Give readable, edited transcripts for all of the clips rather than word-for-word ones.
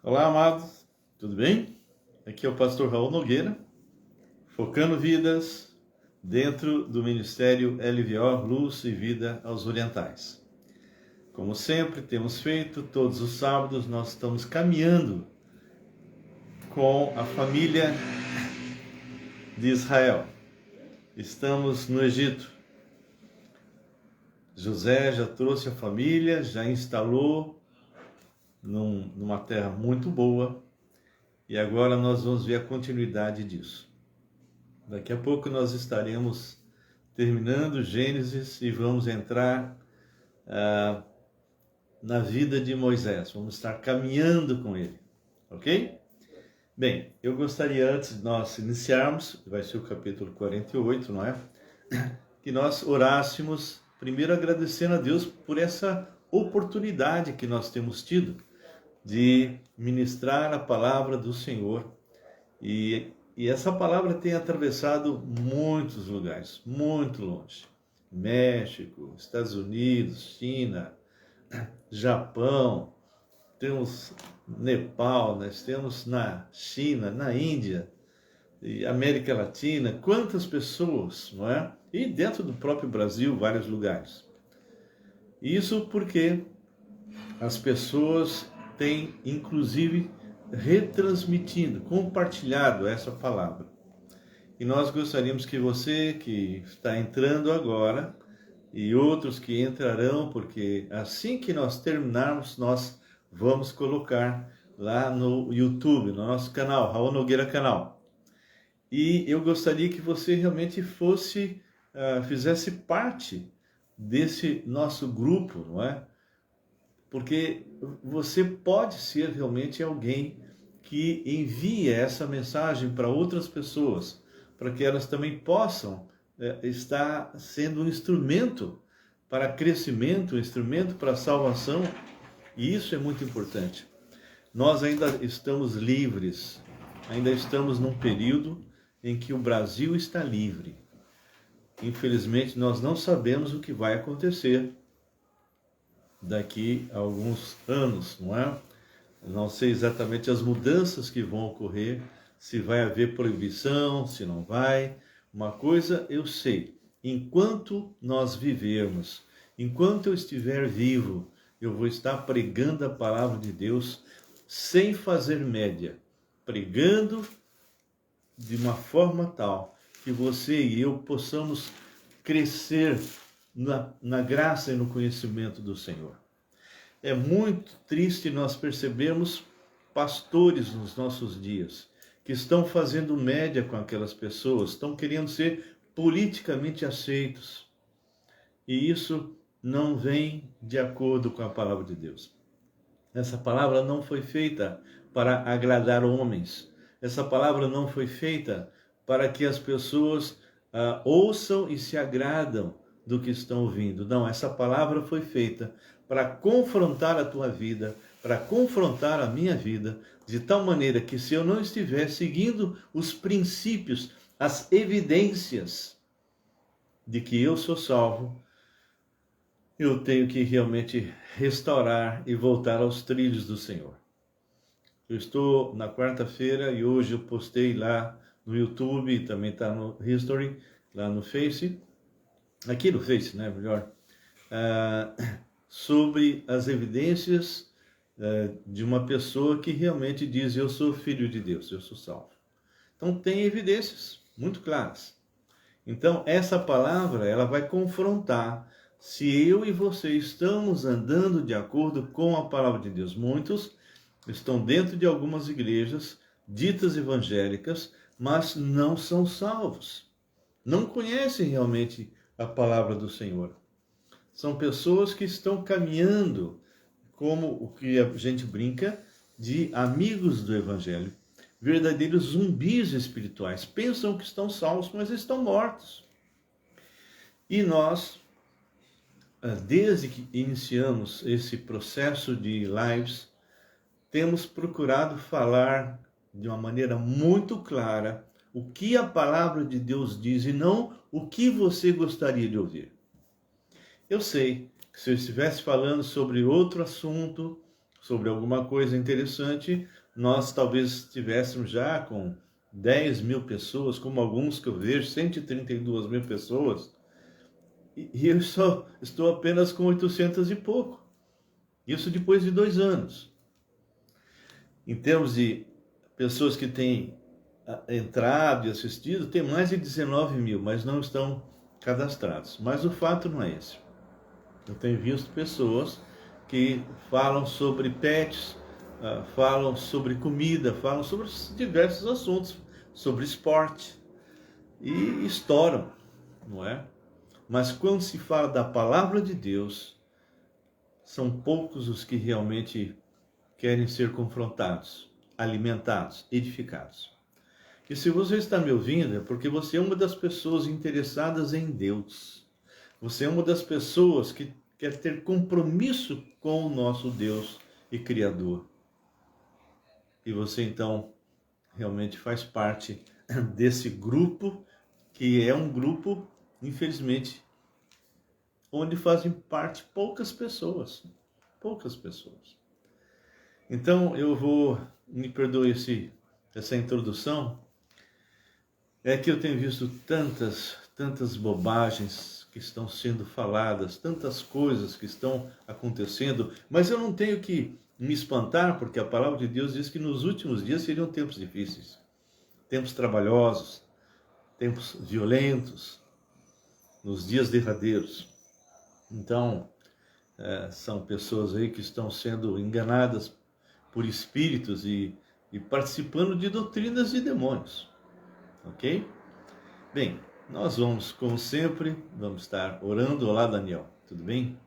Olá, amados, tudo bem? Aqui é o pastor Raul Nogueira, focando vidas dentro do Ministério LVO, Luz e Vida aos Orientais. Como sempre temos feito, todos os sábados nós estamos caminhando com a família de Israel. Estamos no Egito. José já trouxe a família, já instalou numa terra muito boa, e agora nós vamos ver a continuidade disso. Daqui a pouco nós estaremos terminando Gênesis e vamos entrar na vida de Moisés. Vamos estar caminhando com ele, ok? Bem, eu gostaria, antes de nós iniciarmos, vai ser o capítulo 48, não é? Que nós orássemos, primeiro agradecendo a Deus por essa oportunidade que nós temos tido de ministrar a palavra do Senhor. E essa palavra tem atravessado muitos lugares, muito longe. México, Estados Unidos, China, Japão, temos Nepal, nós temos na China, na Índia, e América Latina, quantas pessoas, não é? E dentro do próprio Brasil, vários lugares. Isso porque as pessoas têm, inclusive, retransmitido, compartilhado essa palavra. E nós gostaríamos que você que está entrando agora e outros que entrarão, porque assim que nós terminarmos, nós vamos colocar lá no YouTube, no nosso canal, Raul Nogueira Canal. E eu gostaria que você realmente fizesse parte desse nosso grupo, não é? Porque você pode ser realmente alguém que envia essa mensagem para outras pessoas, para que elas também possam estar sendo um instrumento para crescimento, um instrumento para salvação, e isso é muito importante. Nós ainda estamos livres, ainda estamos num período em que o Brasil está livre. Infelizmente, nós não sabemos o que vai acontecer daqui a alguns anos, não é? Não sei exatamente as mudanças que vão ocorrer, se vai haver proibição, se não vai. Uma coisa eu sei, enquanto nós vivermos, enquanto eu estiver vivo, eu vou estar pregando a palavra de Deus sem fazer média, pregando de uma forma tal que você e eu possamos crescer na graça e no conhecimento do Senhor. É muito triste nós percebermos pastores nos nossos dias que estão fazendo média com aquelas pessoas, estão querendo ser politicamente aceitos. E isso não vem de acordo com a palavra de Deus. Essa palavra não foi feita para agradar homens. Essa palavra não foi feita para que as pessoas ouçam e se agradam do que estão ouvindo. Não, essa palavra foi feita para confrontar a tua vida, para confrontar a minha vida, de tal maneira que se eu não estiver seguindo os princípios, as evidências de que eu sou salvo, eu tenho que realmente restaurar e voltar aos trilhos do Senhor. Eu estou na quarta-feira e hoje eu postei lá no YouTube, também está no History, lá no Face, aqui no Face, né, melhor, sobre as evidências de uma pessoa que realmente diz: eu sou filho de Deus, eu sou salvo. Então tem evidências muito claras. Então essa palavra, ela vai confrontar se eu e você estamos andando de acordo com a palavra de Deus. Muitos estão dentro de algumas igrejas ditas evangélicas, mas não são salvos. Não conhecem realmente a palavra do Senhor. São pessoas que estão caminhando como o que a gente brinca de amigos do evangelho, verdadeiros zumbis espirituais. Pensam que estão salvos, mas estão mortos. E nós, desde que iniciamos esse processo de lives, temos procurado falar de uma maneira muito clara o que a palavra de Deus diz e não o que você gostaria de ouvir. Eu sei que se eu estivesse falando sobre outro assunto, sobre alguma coisa interessante, nós talvez estivéssemos já com 10 mil pessoas, como alguns que eu vejo, 132 mil pessoas, e eu só estou apenas com 800 e pouco. Isso depois de 2 anos. Em termos de pessoas que têm entrado e assistido, tem mais de 19 mil, mas não estão cadastrados. Mas o fato não é esse. Eu tenho visto pessoas que falam sobre pets, falam sobre comida, falam sobre diversos assuntos, sobre esporte, e estouram, não é? Mas quando se fala da palavra de Deus, são poucos os que realmente querem ser confrontados, alimentados, edificados. E se você está me ouvindo, é porque você é uma das pessoas interessadas em Deus. Você é uma das pessoas que quer ter compromisso com o nosso Deus e Criador. E você então realmente faz parte desse grupo, que é um grupo, infelizmente, onde fazem parte poucas pessoas. Poucas pessoas. Então me perdoe essa introdução, é que eu tenho visto tantas bobagens que estão sendo faladas, tantas coisas que estão acontecendo, mas eu não tenho que me espantar, porque a palavra de Deus diz que nos últimos dias seriam tempos difíceis, tempos trabalhosos, tempos violentos, nos dias derradeiros. Então, são pessoas aí que estão sendo enganadas por espíritos e participando de doutrinas de demônios. Ok? Bem, nós vamos, como sempre, vamos estar orando. Olá, Daniel, tudo bem?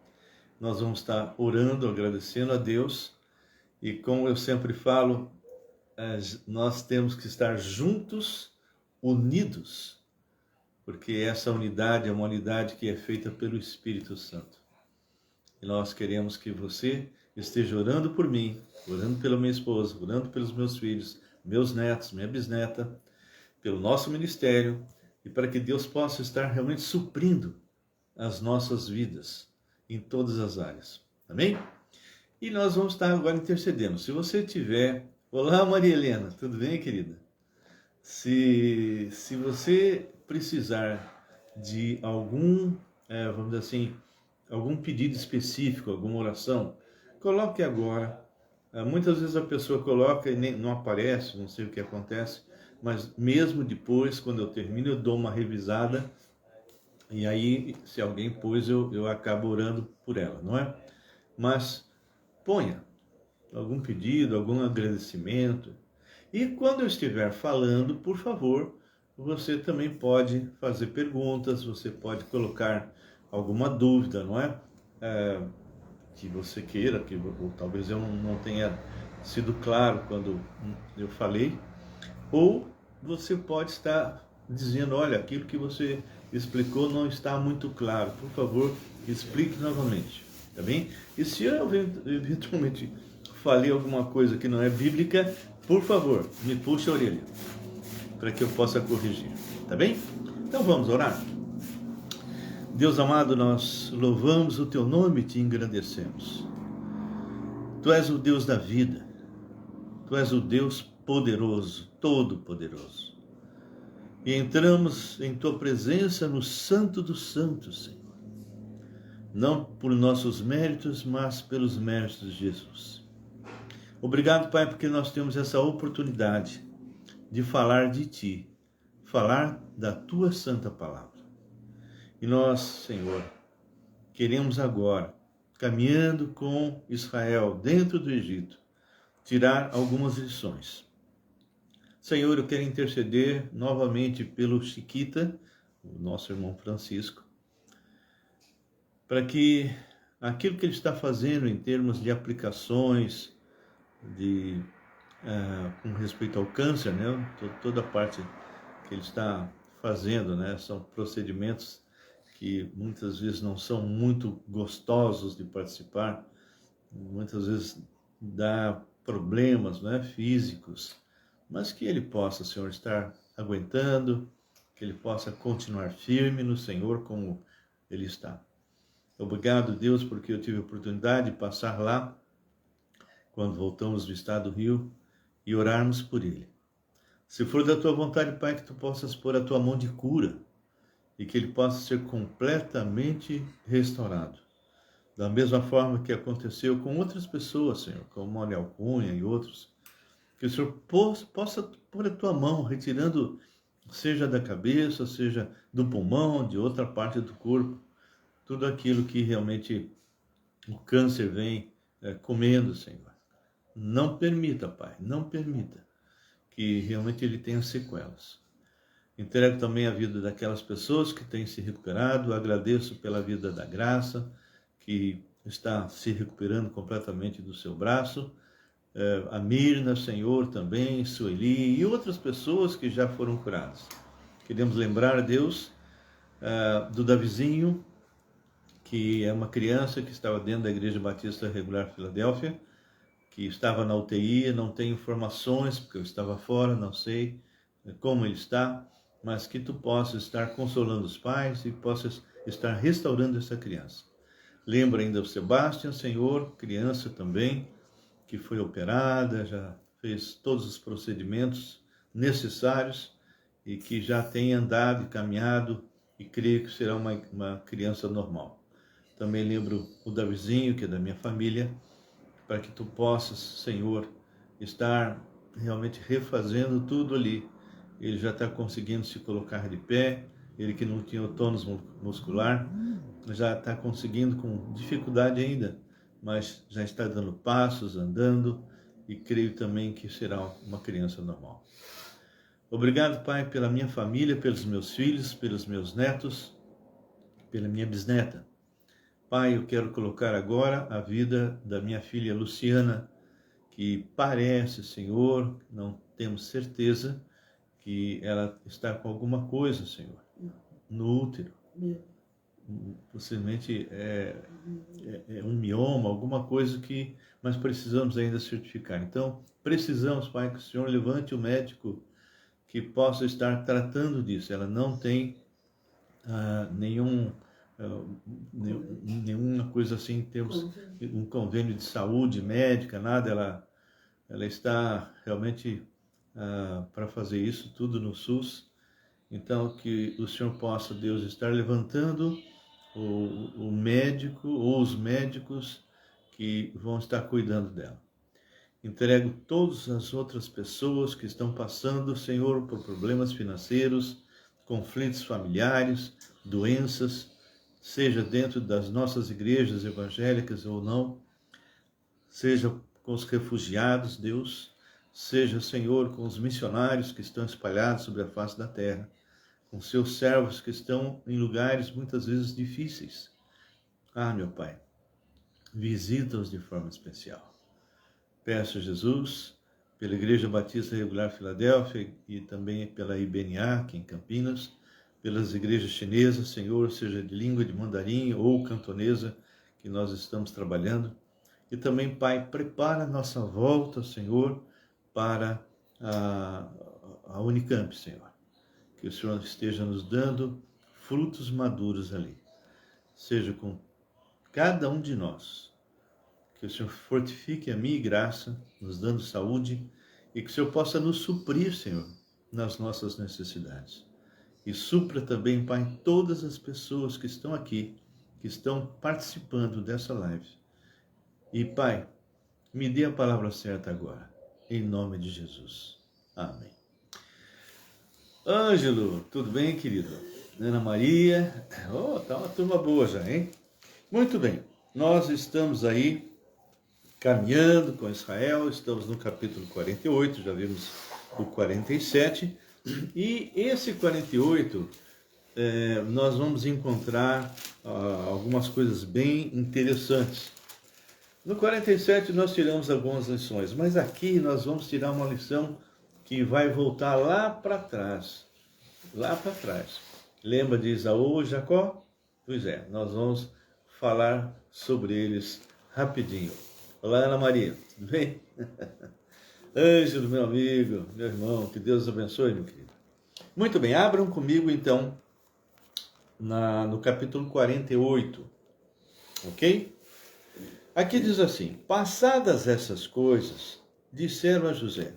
Nós vamos estar orando, agradecendo a Deus. E como eu sempre falo, nós temos que estar juntos, unidos, porque essa unidade é uma unidade que é feita pelo Espírito Santo. E nós queremos que você esteja orando por mim, orando pela minha esposa, orando pelos meus filhos, meus netos, minha bisneta, pelo nosso ministério, e para que Deus possa estar realmente suprindo as nossas vidas em todas as áreas. Amém? E nós vamos estar agora intercedendo. Se você tiver... Olá, Maria Helena, tudo bem, querida? Se você precisar de algum, vamos dizer assim, algum pedido específico, alguma oração, coloque agora. Muitas vezes a pessoa coloca e nem, não aparece, não sei o que acontece, mas mesmo depois, quando eu termino, eu dou uma revisada, e aí, se alguém pôs, eu acabo orando por ela, não é? Mas ponha algum pedido, algum agradecimento, e quando eu estiver falando, por favor, você também pode fazer perguntas, você pode colocar alguma dúvida, não é? Que você queira, ou talvez eu não tenha sido claro quando eu falei, ou você pode estar dizendo, olha, aquilo que você explicou não está muito claro, por favor, explique novamente, tá bem? E se eu eventualmente falei alguma coisa que não é bíblica, por favor, me puxe a orelha, para que eu possa corrigir, tá bem? Então vamos orar? Deus amado, nós louvamos o teu nome e te engrandecemos. Tu és o Deus da vida, tu és o Deus poderoso, todo-poderoso. E entramos em tua presença no Santo dos Santos, Senhor. Não por nossos méritos, mas pelos méritos de Jesus. Obrigado, Pai, porque nós temos essa oportunidade de falar de Ti, falar da Tua Santa Palavra. E nós, Senhor, queremos agora, caminhando com Israel dentro do Egito, tirar algumas lições. Senhor, eu quero interceder novamente pelo Chiquita, o nosso irmão Francisco, para que aquilo que ele está fazendo em termos de aplicações, com respeito ao câncer, né? Toda a parte que ele está fazendo, né? São procedimentos que muitas vezes não são muito gostosos de participar, muitas vezes dá problemas, né, físicos, mas que ele possa, Senhor, estar aguentando, que ele possa continuar firme no Senhor como ele está. Obrigado, Deus, porque eu tive a oportunidade de passar lá quando voltamos do estado do Rio, e orarmos por ele. Se for da tua vontade, Pai, que tu possas pôr a tua mão de cura e que ele possa ser completamente restaurado. Da mesma forma que aconteceu com outras pessoas, Senhor, como Manuel Cunha e outros, que o Senhor possa pôr a tua mão, retirando, seja da cabeça, seja do pulmão, de outra parte do corpo, tudo aquilo que realmente o câncer vem comendo, Senhor. Não permita, Pai, não permita que realmente ele tenha sequelas. Entrego também a vida daquelas pessoas que têm se recuperado. Agradeço pela vida da Graça, que está se recuperando completamente do seu braço. A Mirna, Senhor, também, Sueli e outras pessoas que já foram curadas. Queremos lembrar, Deus, do Davizinho, que é uma criança que estava dentro da Igreja Batista Regular Filadélfia, que estava na UTI, não tenho informações, porque eu estava fora, não sei como ele está, mas que tu possas estar consolando os pais e possas estar restaurando essa criança. Lembro ainda o Sebastião, Senhor, criança também, que foi operada, já fez todos os procedimentos necessários e que já tem andado e caminhado e creio que será uma criança normal. Também lembro o Davizinho, que é da minha família, para que tu possas, Senhor, estar realmente refazendo tudo ali. Ele já está conseguindo se colocar de pé, ele que não tinha o tônus muscular, já está conseguindo com dificuldade ainda, mas já está dando passos, andando, e creio também que será uma criança normal. Obrigado, Pai, pela minha família, pelos meus filhos, pelos meus netos, pela minha bisneta. Pai, eu quero colocar agora a vida da minha filha Luciana, que parece, Senhor, não temos certeza, que ela está com alguma coisa, Senhor, no útero. Possivelmente é um mioma, alguma coisa que nós precisamos ainda certificar. Então, precisamos, Pai, que o Senhor levante o médico que possa estar tratando disso. Ela não tem nenhuma coisa assim, em termos um convênio de saúde médica, nada, ela está realmente para fazer isso tudo no SUS. Então, que o Senhor possa, Deus, estar levantando o médico ou os médicos que vão estar cuidando dela. Entrego todas as outras pessoas que estão passando, Senhor, por problemas financeiros, conflitos familiares, doenças, seja dentro das nossas igrejas evangélicas ou não, seja com os refugiados, Deus, seja, Senhor, com os missionários que estão espalhados sobre a face da terra, com seus servos que estão em lugares muitas vezes difíceis. Meu Pai, visita-os de forma especial. Peço, Jesus, pela Igreja Batista Regular Filadélfia e também pela IBNA, aqui em Campinas, pelas igrejas chinesas, Senhor, seja de língua de mandarim ou cantonesa, que nós estamos trabalhando. E também, Pai, prepara a nossa volta, Senhor, para a Unicamp, Senhor. Que o Senhor esteja nos dando frutos maduros ali. Seja com cada um de nós. Que o Senhor fortifique a minha graça, nos dando saúde, e que o Senhor possa nos suprir, Senhor, nas nossas necessidades. E supra também, Pai, todas as pessoas que estão aqui, que estão participando dessa live. E, Pai, me dê a palavra certa agora, em nome de Jesus. Amém. Ângelo, tudo bem, querido? Ana Maria, tá uma turma boa já, hein? Muito bem, nós estamos aí caminhando com Israel, estamos no capítulo 48, já vimos o 47, e esse 48, nós vamos encontrar algumas coisas bem interessantes. No 47 nós tiramos algumas lições, mas aqui nós vamos tirar uma lição que vai voltar lá para trás. Lembra de Esaú e Jacó? Pois é, nós vamos falar sobre eles rapidinho. Olá, Ana Maria, tudo bem? Ângelo, meu amigo, meu irmão, que Deus abençoe, meu querido. Muito bem, abram comigo então no capítulo 48, ok? Aqui diz assim: passadas essas coisas, disseram a José: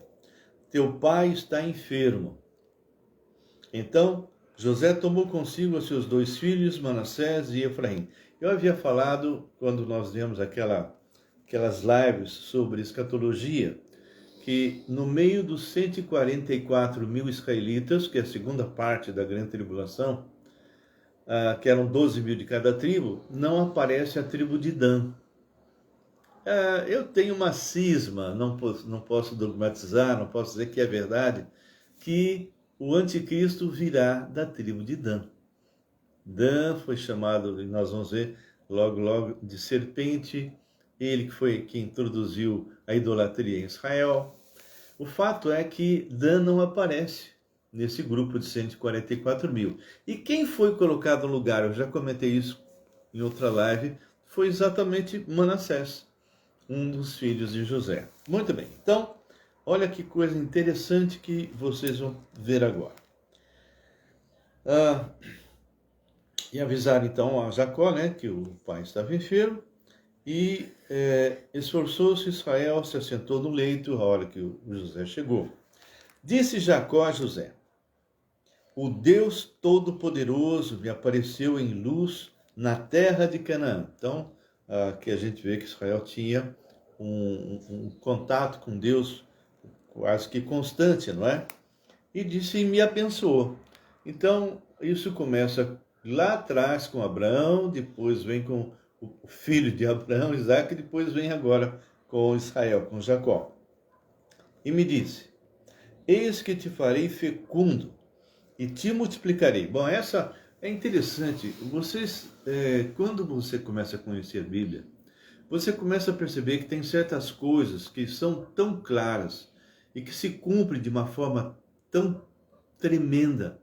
teu pai está enfermo. Então José tomou consigo os seus 2 filhos, Manassés e Efraim. Eu havia falado, quando nós demos aquelas lives sobre escatologia, que no meio dos 144 mil israelitas, que é a segunda parte da grande tribulação, que eram 12 mil de cada tribo, não aparece a tribo de Dan. Eu tenho uma cisma, não posso dogmatizar, não posso dizer que é verdade, que o anticristo virá da tribo de Dan. Dan foi chamado, e nós vamos ver logo, de serpente, ele que foi quem introduziu a idolatria em Israel. O fato é que Dan não aparece nesse grupo de 144 mil. E quem foi colocado no lugar, eu já comentei isso em outra live, foi exatamente Manassés, um dos filhos de José. Muito bem, então, olha que coisa interessante que vocês vão ver agora. E avisaram então a Jacó, né, que o pai estava enfermo, e esforçou-se Israel, se assentou no leito a hora que o José chegou. Disse Jacó a José: o Deus Todo-Poderoso me apareceu em luz na terra de Canaã. Então, aqui a gente vê que Israel tinha um contato com Deus quase que constante, não é? E disse, e me abençoou. Então, isso começa lá atrás com Abraão, depois vem com o filho de Abraão, Isaac, e depois vem agora com Israel, com Jacó. E me disse, eis que te farei fecundo e te multiplicarei. Bom, essa é interessante. Vocês, quando você começa a conhecer a Bíblia, você começa a perceber que tem certas coisas que são tão claras e que se cumprem de uma forma tão tremenda.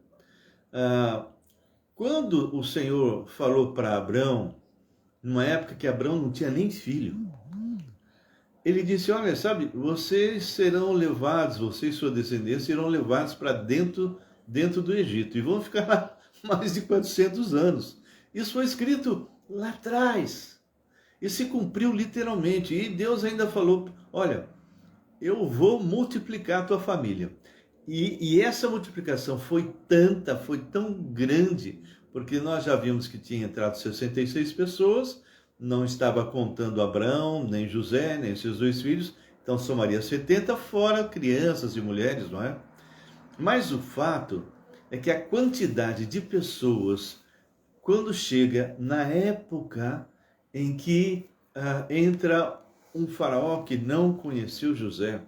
Quando o Senhor falou para Abraão, numa época que Abraão não tinha nem filho, ele disse, olha, sabe, vocês serão levados, você e sua descendência serão levados para dentro do Egito e vão ficar lá mais de 400 anos. Isso foi escrito lá atrás e se cumpriu literalmente. E Deus ainda falou, olha, eu vou multiplicar a tua família. E essa multiplicação foi tão grande, porque nós já vimos que tinha entrado 66 pessoas, não estava contando Abraão, nem José, nem seus 2 filhos, então somaria 70, fora crianças e mulheres, não é? Mas o fato é que a quantidade de pessoas, quando chega na época em que entra um faraó que não conheceu José,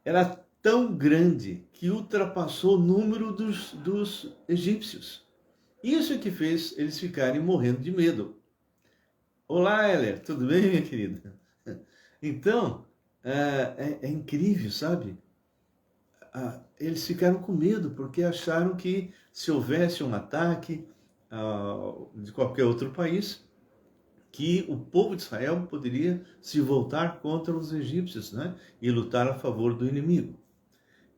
era tão grande que ultrapassou o número dos egípcios. Isso é que fez eles ficarem morrendo de medo. Olá, Heller, tudo bem, minha querida? Então, é incrível, sabe? Eles ficaram com medo, porque acharam que se houvesse um ataque de qualquer outro país, que o povo de Israel poderia se voltar contra os egípcios, né? E lutar a favor do inimigo.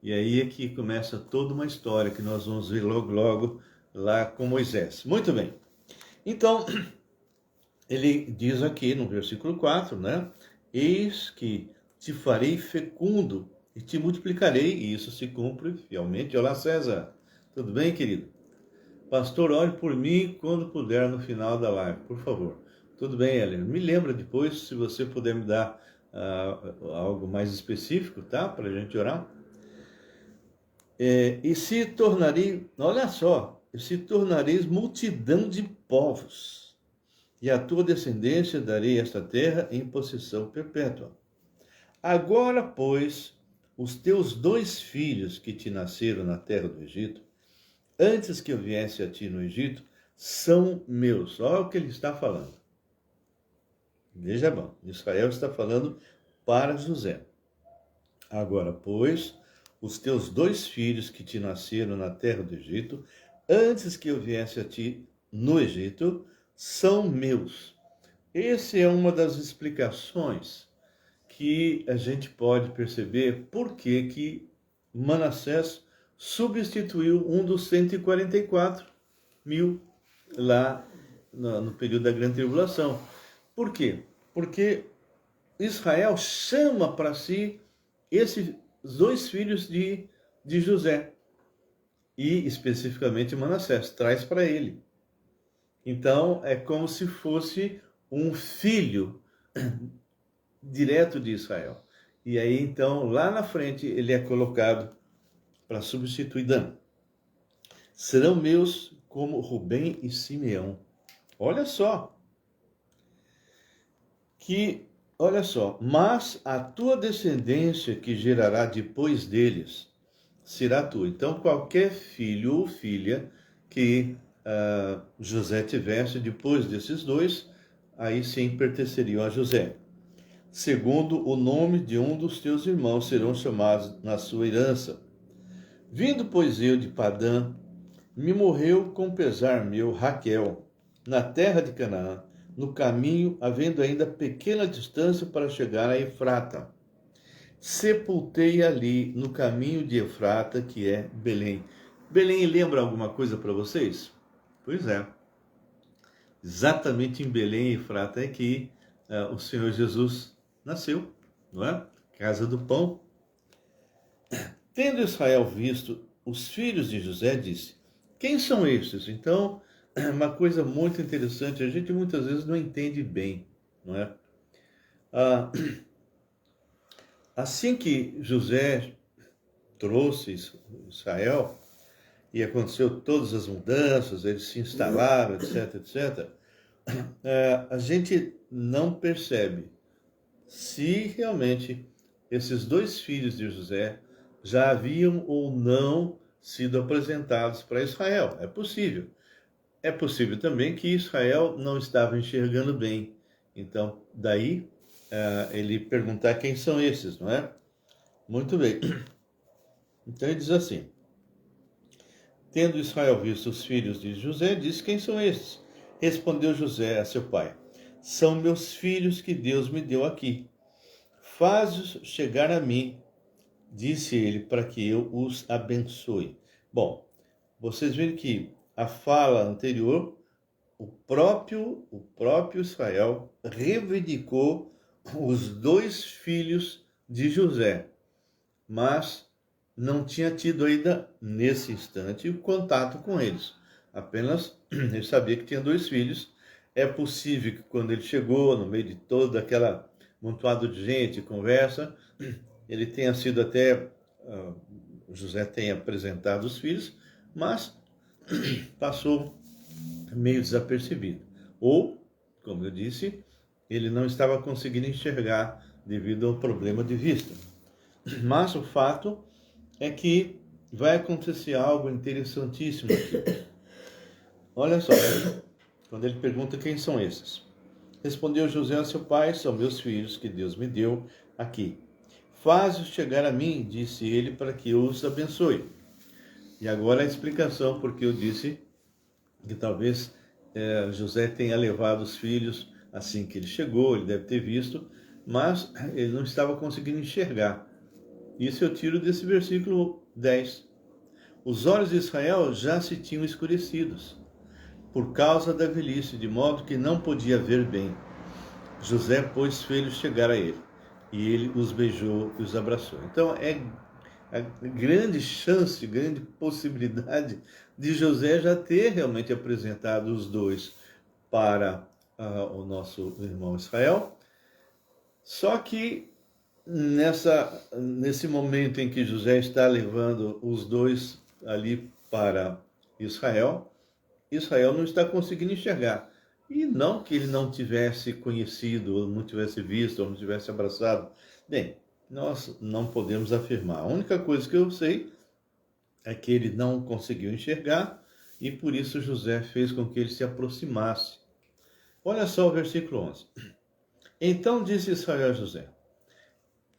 E aí é que começa toda uma história que nós vamos ver logo lá com Moisés. Muito bem. Então, ele diz aqui no versículo 4, né? Eis que te farei fecundo e te multiplicarei, e isso se cumpre fielmente. Olá, César. Tudo bem, querido? Pastor, ore por mim quando puder no final da live, por favor. Tudo bem, Helena. Me lembra depois, se você puder me dar algo mais específico, tá? Para a gente orar. E se tornarei, olha só, se tornareis multidão de povos, e a tua descendência darei esta terra em possessão perpétua. Agora, pois, os teus 2 filhos que te nasceram na terra do Egito, antes que eu viesse a ti no Egito, são meus. Olha o que ele está falando. Veja bom, Israel está falando para José. Agora, pois, os teus 2 filhos que te nasceram na terra do Egito, antes que eu viesse a ti no Egito, são meus. Essa é uma das explicações que a gente pode perceber por que Manassés substituiu um dos 144 mil lá no período da grande tribulação. Por quê? porque Israel chama para si esses dois filhos de José, e especificamente Manassés, traz para ele. Então, é como se fosse um filho direto de Israel. E aí, então, lá na frente, ele é colocado para substituir Dan. Serão meus como Rubem e Simeão. Olha só. Mas a tua descendência que gerará depois deles será tua. Então, qualquer filho ou filha que José tivesse depois desses dois, aí sim pertenceriam a José. Segundo o nome de um dos teus irmãos serão chamados na sua herança. Vindo, pois, eu de Padã, me morreu com pesar meu Raquel, na terra de Canaã, no caminho, havendo ainda pequena distância para chegar a Efrata. Sepultei ali, no caminho de Efrata, que é Belém. Belém lembra alguma coisa para vocês? Pois é. Exatamente em Belém e Efrata é que o Senhor Jesus nasceu, não é? Casa do pão. Tendo Israel visto os filhos de José, disse: quem são estes? Então, uma coisa muito interessante, a gente muitas vezes não entende bem, não é? Assim que José trouxe Israel, e aconteceu todas as mudanças, eles se instalaram, etc, etc, a gente não percebe se realmente esses dois filhos de José já haviam ou não sido apresentados para Israel. É possível. É possível também que Israel não estava enxergando bem. Então, daí, ele perguntar quem são esses, não é? Muito bem. Então, ele diz assim: tendo Israel visto os filhos de José, disse: quem são estes? Respondeu José a seu pai: são meus filhos que Deus me deu aqui. Faz-os chegar a mim, disse ele, para que eu os abençoe. Bom, vocês viram que a fala anterior, o próprio Israel reivindicou os dois filhos de José, mas não tinha tido ainda, nesse instante, o contato com eles. Apenas ele sabia que tinha dois filhos. É possível que quando ele chegou, no meio de toda aquela amontoado de gente, conversa, ele tenha sido até, José tenha apresentado os filhos, mas passou meio desapercebido. Ou, como eu disse, ele não estava conseguindo enxergar devido ao problema de vista. Mas o fato é que vai acontecer algo interessantíssimo aqui. Olha só, quando ele pergunta quem são esses. Respondeu José a seu pai: são meus filhos que Deus me deu aqui. Faz-os chegar a mim, disse ele, para que eu os abençoe. E agora a explicação porque eu disse que talvez José tenha levado os filhos assim que ele chegou, ele deve ter visto, mas ele não estava conseguindo enxergar. Isso eu tiro desse versículo 10. Os olhos de Israel já se tinham escurecidos por causa da velhice, de modo que não podia ver bem. José, pois, fez chegar a ele, e ele os beijou e os abraçou. Então, é a grande chance, grande possibilidade de José já ter realmente apresentado os dois para o nosso irmão Israel. Só que nesse momento em que José está levando os dois ali para Israel, Israel não está conseguindo enxergar. E não que ele não tivesse conhecido, ou não tivesse visto, ou não tivesse abraçado. Bem, nós não podemos afirmar. A única coisa que eu sei é que ele não conseguiu enxergar e por isso José fez com que ele se aproximasse. Olha só o versículo 11. Então disse Israel a José: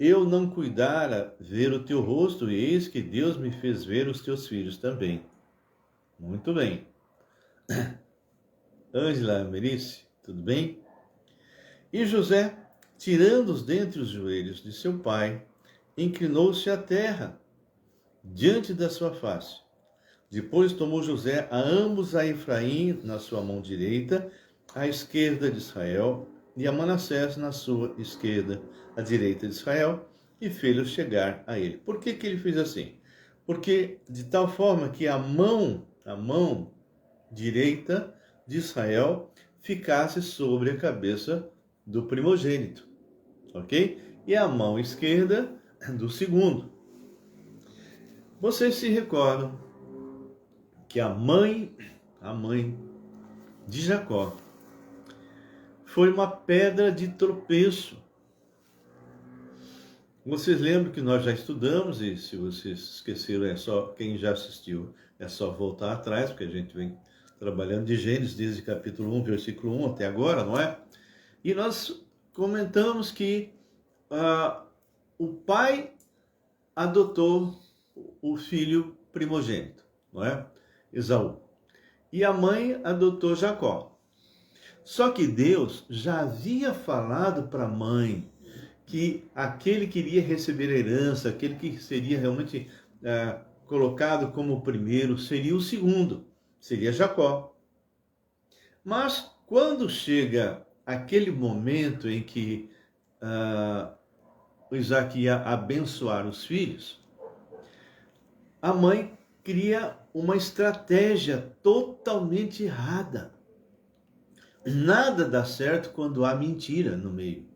eu não cuidara ver o teu rosto, e eis que Deus me fez ver os teus filhos também. Muito bem. Ângela, Merice, tudo bem? E José, tirando-os dentre os joelhos de seu pai, inclinou-se à terra, diante da sua face. Depois tomou José a ambos a Efraim na sua mão direita, à esquerda de Israel, e a Manassés na sua esquerda, à direita de Israel, e fê-los chegar a ele. Por que ele fez assim? Porque de tal forma que a mão direita de Israel ficasse sobre a cabeça do primogênito, ok? E a mão esquerda do segundo. Vocês se recordam que a mãe de Jacó foi uma pedra de tropeço. Vocês lembram que nós já estudamos, e se vocês esqueceram, é só quem já assistiu, é só voltar atrás, porque a gente vem trabalhando de Gênesis desde capítulo 1, versículo 1 até agora, não é? E nós comentamos que o pai adotou o filho primogênito, não é? Esaú. E a mãe adotou Jacó. Só que Deus já havia falado para a mãe que aquele que iria receber a herança, aquele que seria realmente colocado como o primeiro, seria o segundo, seria Jacó. Mas quando chega aquele momento em que o Isaac ia abençoar os filhos, a mãe cria uma estratégia totalmente errada. Nada dá certo quando há mentira no meio.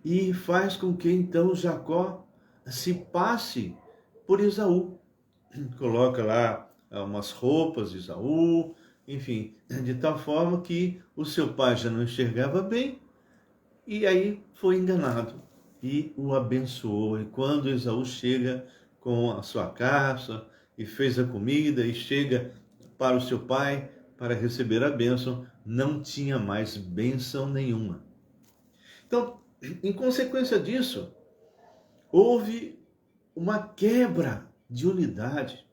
E faz com que então Jacó se passe por Esaú. Coloca lá umas roupas de Esaú, enfim, de tal forma que o seu pai já não enxergava bem, e aí foi enganado e o abençoou. E quando Esaú chega com a sua caça e fez a comida e chega para o seu pai para receber a bênção, não tinha mais bênção nenhuma. Então, em consequência disso, houve uma quebra de unidade.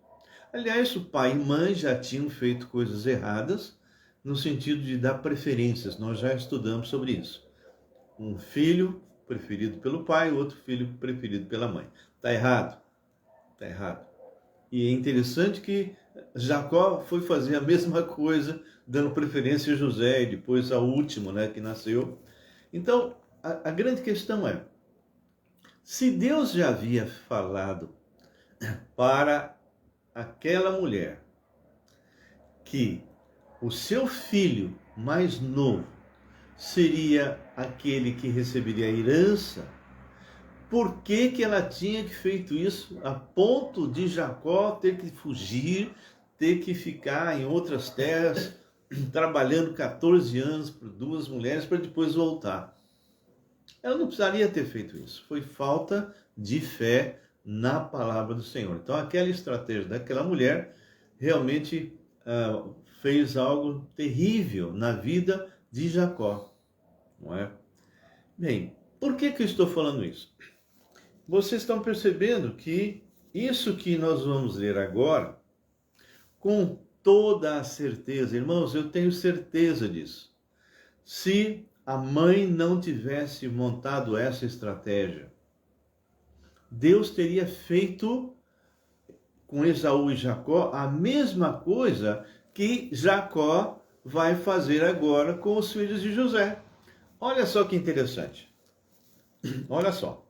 Aliás, o pai e mãe já tinham feito coisas erradas no sentido de dar preferências. Nós já estudamos sobre isso. Um filho preferido pelo pai, outro filho preferido pela mãe. Está errado? Está errado. E é interessante que Jacó foi fazer a mesma coisa, dando preferência a José e depois ao último, né, que nasceu. Então, a grande questão é, se Deus já havia falado para aquela mulher que o seu filho mais novo seria aquele que receberia a herança, por que ela tinha feito isso a ponto de Jacó ter que fugir, ter que ficar em outras terras, trabalhando 14 anos por duas mulheres para depois voltar? Ela não precisaria ter feito isso. Foi falta de fé na palavra do Senhor. Então, aquela estratégia daquela mulher realmente fez algo terrível na vida de Jacó, não é? Bem, por que eu estou falando isso? Vocês estão percebendo que isso que nós vamos ler agora, com toda a certeza, irmãos, eu tenho certeza disso. Se a mãe não tivesse montado essa estratégia, Deus teria feito com Esaú e Jacó a mesma coisa que Jacó vai fazer agora com os filhos de José. Olha só que interessante. Olha só.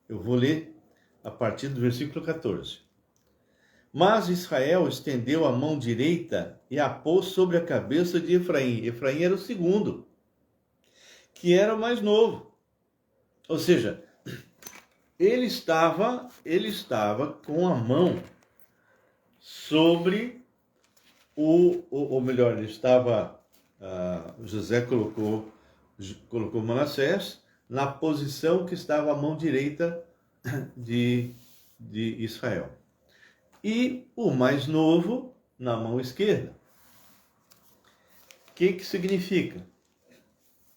Eu vou ler a partir do versículo 14. Mas Israel estendeu a mão direita e a pôs sobre a cabeça de Efraim. Efraim era o segundo, que era o mais novo. Ou seja, ele estava com a mão sobre ou melhor, ele estava, José colocou Manassés na posição que estava a mão direita de Israel. E o mais novo na mão esquerda. O que significa?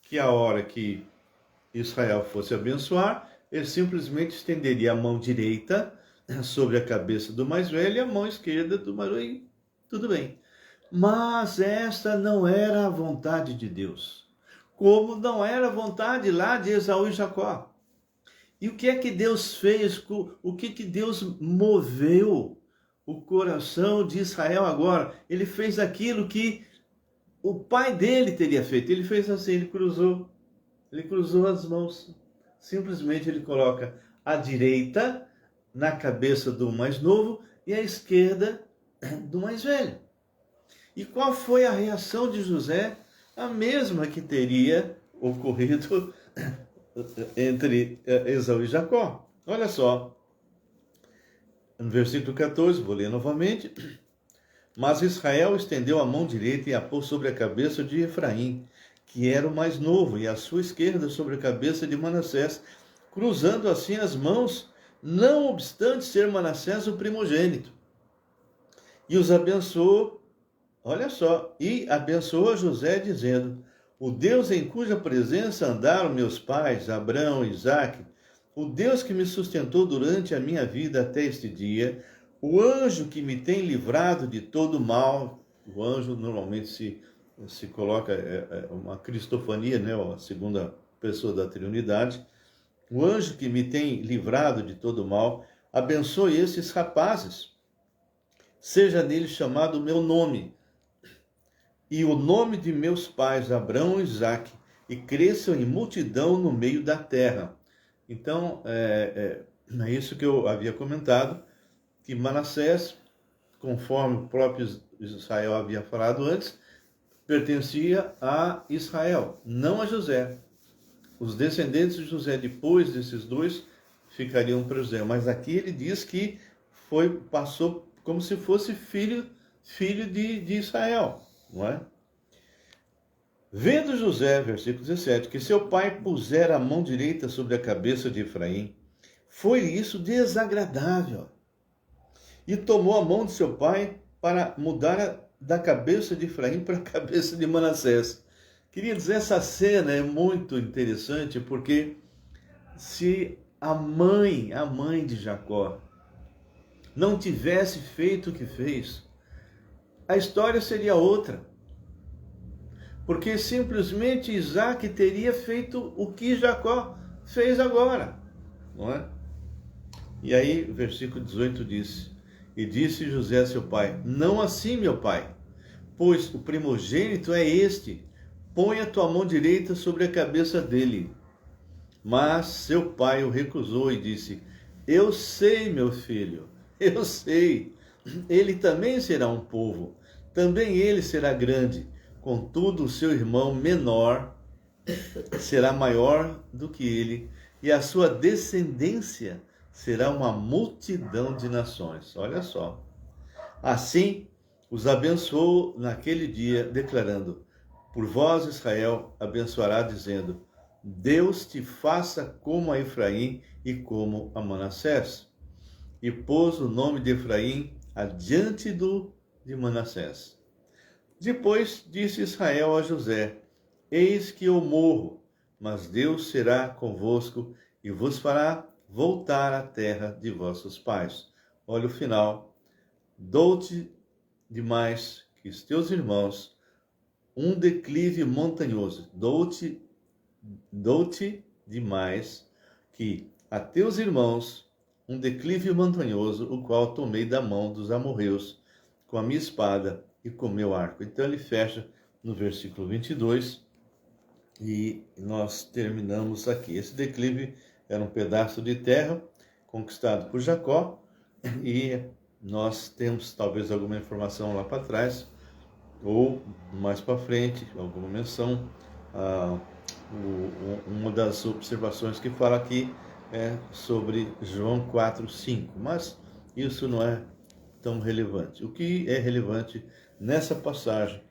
Que a hora que Israel fosse abençoar, ele simplesmente estenderia a mão direita sobre a cabeça do mais velho e a mão esquerda do mais velho. Tudo bem. Mas esta não era a vontade de Deus. Como não era a vontade lá de Esaú e Jacó. E o que é que Deus fez? O que Deus moveu o coração de Israel agora? Ele fez aquilo que o pai dele teria feito. Ele fez assim, ele cruzou as mãos. Simplesmente ele coloca a direita na cabeça do mais novo e a esquerda do mais velho. E qual foi a reação de José? A mesma que teria ocorrido entre Esaú e Jacó. Olha só, no versículo 14, vou ler novamente. Mas Israel estendeu a mão direita e a pôs sobre a cabeça de Efraim, que era o mais novo, e a sua esquerda sobre a cabeça de Manassés, cruzando assim as mãos, não obstante ser Manassés o primogênito. E os abençoou, olha só, e abençoou José, dizendo: o Deus em cuja presença andaram meus pais, Abraão e Isaque, o Deus que me sustentou durante a minha vida até este dia, o anjo que me tem livrado de todo mal. O anjo normalmente se coloca uma cristofania, né, a segunda pessoa da Trindade. O anjo que me tem livrado de todo mal, abençoe esses rapazes, seja nele chamado o meu nome, e o nome de meus pais, Abraão e Isaque, e cresçam em multidão no meio da terra. Então, é isso que eu havia comentado, que Manassés, conforme o próprio Israel havia falado antes, pertencia a Israel, não a José. Os descendentes de José, depois desses dois, ficariam para José. Mas aqui ele diz que passou como se fosse filho de Israel, não é? Vendo José, versículo 17, que seu pai pusera a mão direita sobre a cabeça de Efraim, foi isso desagradável. E tomou a mão de seu pai para mudar da cabeça de Efraim para a cabeça de Manassés. Queria dizer, essa cena é muito interessante, porque se a mãe de Jacó, não tivesse feito o que fez, a história seria outra. Porque simplesmente Isaac teria feito o que Jacó fez agora, não é? E aí, versículo 18 diz: e disse José a seu pai: não assim, meu pai, pois o primogênito é este, põe a tua mão direita sobre a cabeça dele. Mas seu pai o recusou e disse: eu sei, meu filho, eu sei, ele também será um povo, também ele será grande, contudo o seu irmão menor será maior do que ele, e a sua descendência será uma multidão de nações. Olha só. Assim, os abençoou naquele dia, declarando: por vós, Israel, abençoará, dizendo: Deus te faça como a Efraim e como a Manassés. E pôs o nome de Efraim adiante de Manassés. Depois disse Israel a José: eis que eu morro, mas Deus será convosco e vos fará voltar à terra de vossos pais. Olha o final. Dou-te demais que os teus irmãos um declive montanhoso. Dou-te demais que a teus irmãos um declive montanhoso, o qual tomei da mão dos amorreus com a minha espada e com o meu arco. Então ele fecha no versículo 22 e nós terminamos aqui. Esse declive era um pedaço de terra conquistado por Jacó e nós temos talvez alguma informação lá para trás ou mais para frente, alguma menção. Uma das observações que fala aqui é sobre João 4:5, mas isso não é tão relevante. O que é relevante nessa passagem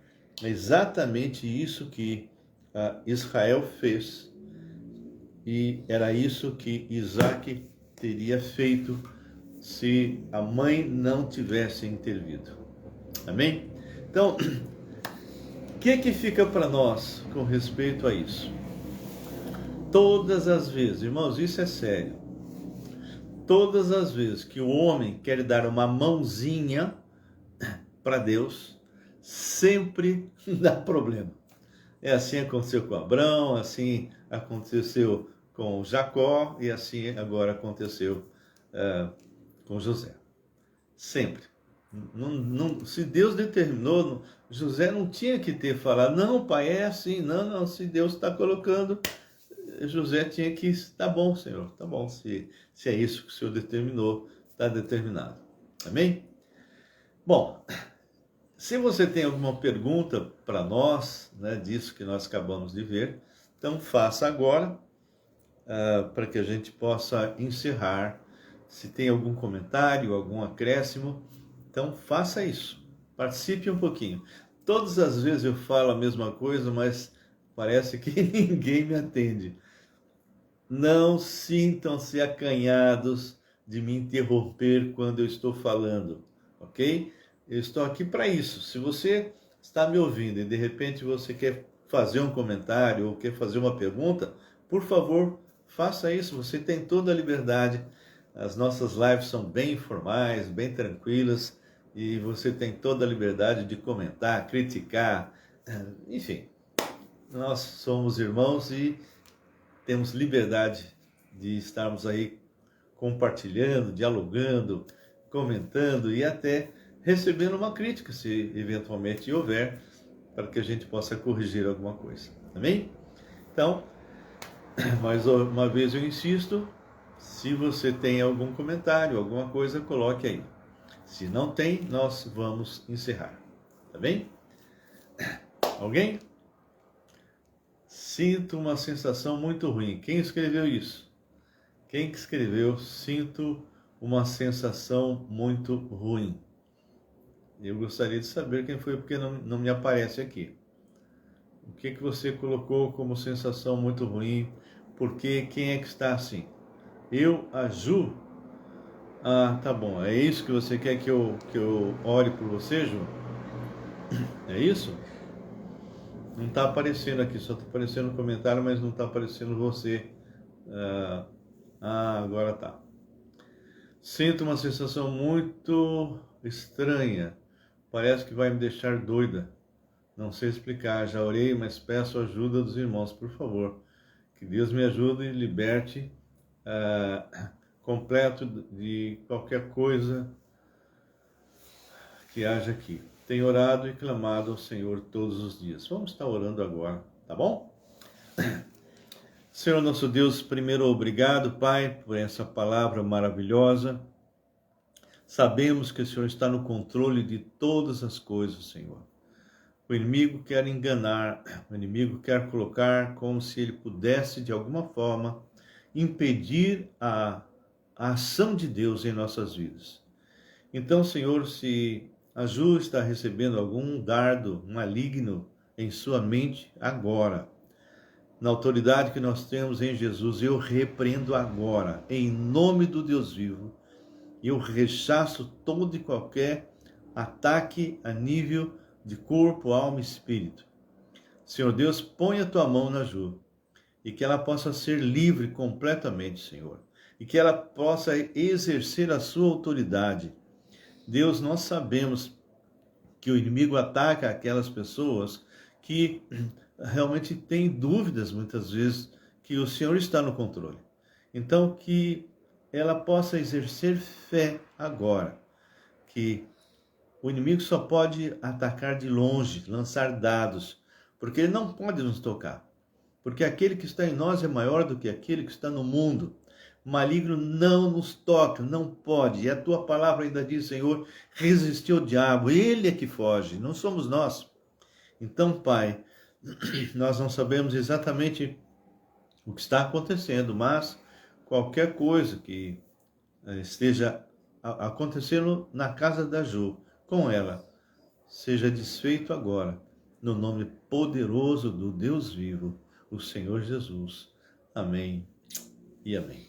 é exatamente isso que Israel fez, e era isso que Isaac teria feito se a mãe não tivesse intervido. Amém? Então, o que fica para nós com respeito a isso? Todas as vezes, irmãos, isso é sério. Todas as vezes que o homem quer dar uma mãozinha para Deus, sempre dá problema. É assim aconteceu com Abraão, assim aconteceu com Jacó e assim agora aconteceu com José. Sempre. Se Deus determinou, José não tinha que ter falado, não, pai, é assim, não, se Deus está colocando, José tinha que, tá bom, Senhor, tá bom, se é isso que o Senhor determinou, está determinado. Amém? Bom, se você tem alguma pergunta para nós, né, disso que nós acabamos de ver, então faça agora, para que a gente possa encerrar. Se tem algum comentário, algum acréscimo, então faça isso, participe um pouquinho. Todas as vezes eu falo a mesma coisa, mas parece que ninguém me atende. Não sintam-se acanhados de me interromper quando eu estou falando, ok? Eu estou aqui para isso. Se você está me ouvindo e de repente você quer fazer um comentário ou quer fazer uma pergunta, por favor, faça isso. Você tem toda a liberdade. As nossas lives são bem informais, bem tranquilas e você tem toda a liberdade de comentar, criticar, enfim. Nós somos irmãos e temos liberdade de estarmos aí compartilhando, dialogando, comentando e até recebendo uma crítica, se eventualmente houver, para que a gente possa corrigir alguma coisa. Amém? Então, mais uma vez eu insisto, se você tem algum comentário, alguma coisa, coloque aí. Se não tem, nós vamos encerrar. Tá bem? Alguém? Sinto uma sensação muito ruim. Quem escreveu isso? Quem que escreveu? Sinto uma sensação muito ruim. Eu gostaria de saber quem foi, porque não me aparece aqui. O que você colocou como sensação muito ruim? Porque quem é que está assim? Eu, a Ju? Ah, tá bom. É isso que você quer que eu ore por você, Ju? É isso? Não está aparecendo aqui, só está aparecendo no comentário, mas não está aparecendo você. Agora tá. Sinto uma sensação muito estranha. Parece que vai me deixar doida. Não sei explicar. Já orei, mas peço ajuda dos irmãos, por favor. Que Deus me ajude e liberte completo de qualquer coisa que haja aqui. Tenho orado e clamado ao Senhor todos os dias. Vamos estar orando agora, tá bom? Senhor nosso Deus, primeiro obrigado, Pai, por essa palavra maravilhosa. Sabemos que o Senhor está no controle de todas as coisas, Senhor. O inimigo quer enganar, o inimigo quer colocar como se ele pudesse, de alguma forma, impedir a ação de Deus em nossas vidas. Então, Senhor, se a Ju está recebendo algum dardo maligno em sua mente agora, na autoridade que nós temos em Jesus, eu repreendo agora, em nome do Deus vivo, eu rechaço todo e qualquer ataque a nível de corpo, alma e espírito. Senhor Deus, põe a tua mão na Ju, e que ela possa ser livre completamente, Senhor, e que ela possa exercer a sua autoridade. Deus, nós sabemos que o inimigo ataca aquelas pessoas que realmente têm dúvidas, muitas vezes, que o Senhor está no controle. Então, que ela possa exercer fé agora, que o inimigo só pode atacar de longe, lançar dados, porque ele não pode nos tocar, porque aquele que está em nós é maior do que aquele que está no mundo. O maligno não nos toca, não pode. E a tua palavra ainda diz, Senhor, resistir ao diabo, ele é que foge, não somos nós. Então, Pai, nós não sabemos exatamente o que está acontecendo, mas qualquer coisa que esteja acontecendo na casa da Ju, com ela, seja desfeito agora, no nome poderoso do Deus vivo, o Senhor Jesus. Amém e amém.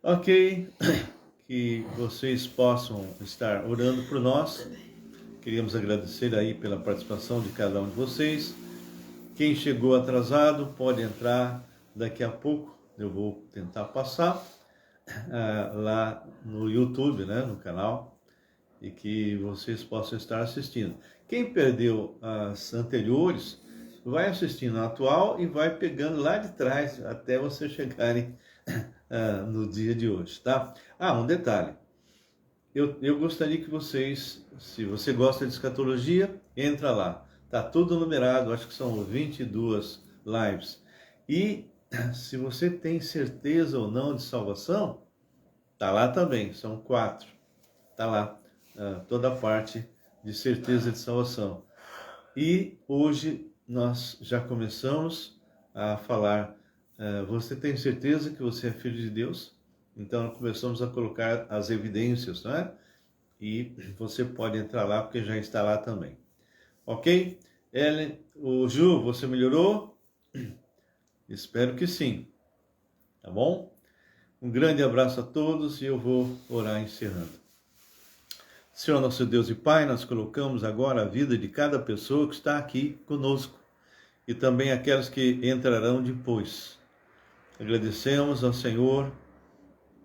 Ok, que vocês possam estar orando por nós. Queríamos agradecer aí pela participação de cada um de vocês. Quem chegou atrasado pode entrar daqui a pouco. Eu vou tentar passar lá no YouTube, né, no canal, e que vocês possam estar assistindo. Quem perdeu as anteriores, vai assistindo a atual e vai pegando lá de trás até vocês chegarem no dia de hoje, tá? Um detalhe. eu gostaria que vocês, se você gosta de escatologia, entra lá. Tá tudo numerado, acho que são 22 lives. E se você tem certeza ou não de salvação, tá lá também, são 4. Tá lá toda a parte de certeza de salvação. E hoje nós já começamos a falar, você tem certeza que você é filho de Deus? Então começamos a colocar as evidências, não é? E você pode entrar lá porque já está lá também. Ok? Ellen, o Ju, você melhorou? Espero que sim. Tá bom? Um grande abraço a todos e eu vou orar encerrando. Senhor nosso Deus e Pai, nós colocamos agora a vida de cada pessoa que está aqui conosco e também aquelas que entrarão depois. Agradecemos ao Senhor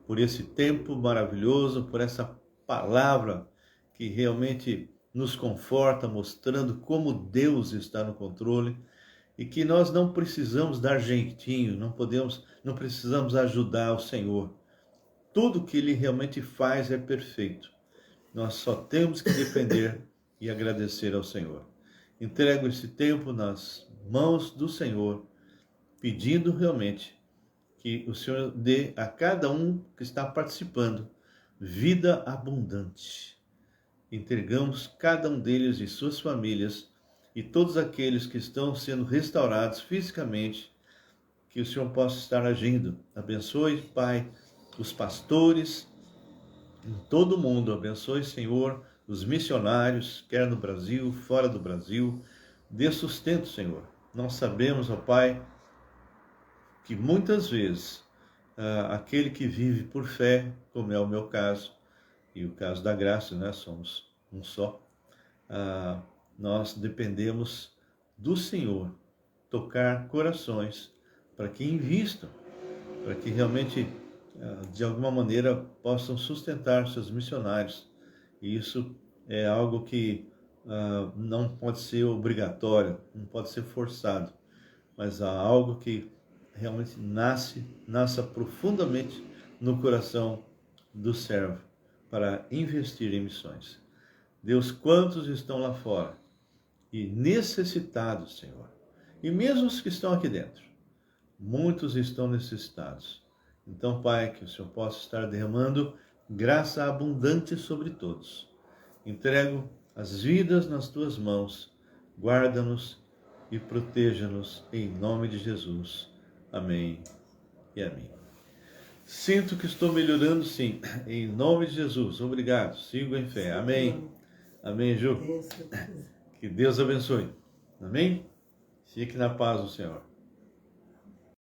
por esse tempo maravilhoso, por essa palavra que realmente nos conforta, mostrando como Deus está no controle e que nós não precisamos dar jeitinho, não precisamos ajudar o Senhor. Tudo que Ele realmente faz é perfeito. Nós só temos que depender e agradecer ao Senhor. Entrego esse tempo nas mãos do Senhor, pedindo realmente que o Senhor dê a cada um que está participando vida abundante. Entregamos cada um deles e suas famílias e todos aqueles que estão sendo restaurados fisicamente, que o Senhor possa estar agindo. Abençoe, Pai, os pastores em todo o mundo. Abençoe, Senhor, os missionários, quer no Brasil, fora do Brasil. Dê sustento, Senhor. Nós sabemos, ó Pai, que muitas vezes aquele que vive por fé, como é o meu caso, e o caso da Graça, né? Somos um só, nós dependemos do Senhor tocar corações para que invistam, para que realmente, de alguma maneira, possam sustentar seus missionários. E isso é algo que não pode ser obrigatório, não pode ser forçado, mas há algo que realmente nasça profundamente no coração do servo para investir em missões. Deus, quantos estão lá fora e necessitados, Senhor, e mesmo os que estão aqui dentro, muitos estão necessitados. Então, Pai, que o Senhor possa estar derramando graça abundante sobre todos. Entrego as vidas nas Tuas mãos, guarda-nos e proteja-nos em nome de Jesus. Amém e amém. Sinto que estou melhorando, sim, em nome de Jesus. Obrigado, sigo em fé. Amém. Amém, Ju. Que Deus abençoe. Amém? Fique na paz do Senhor.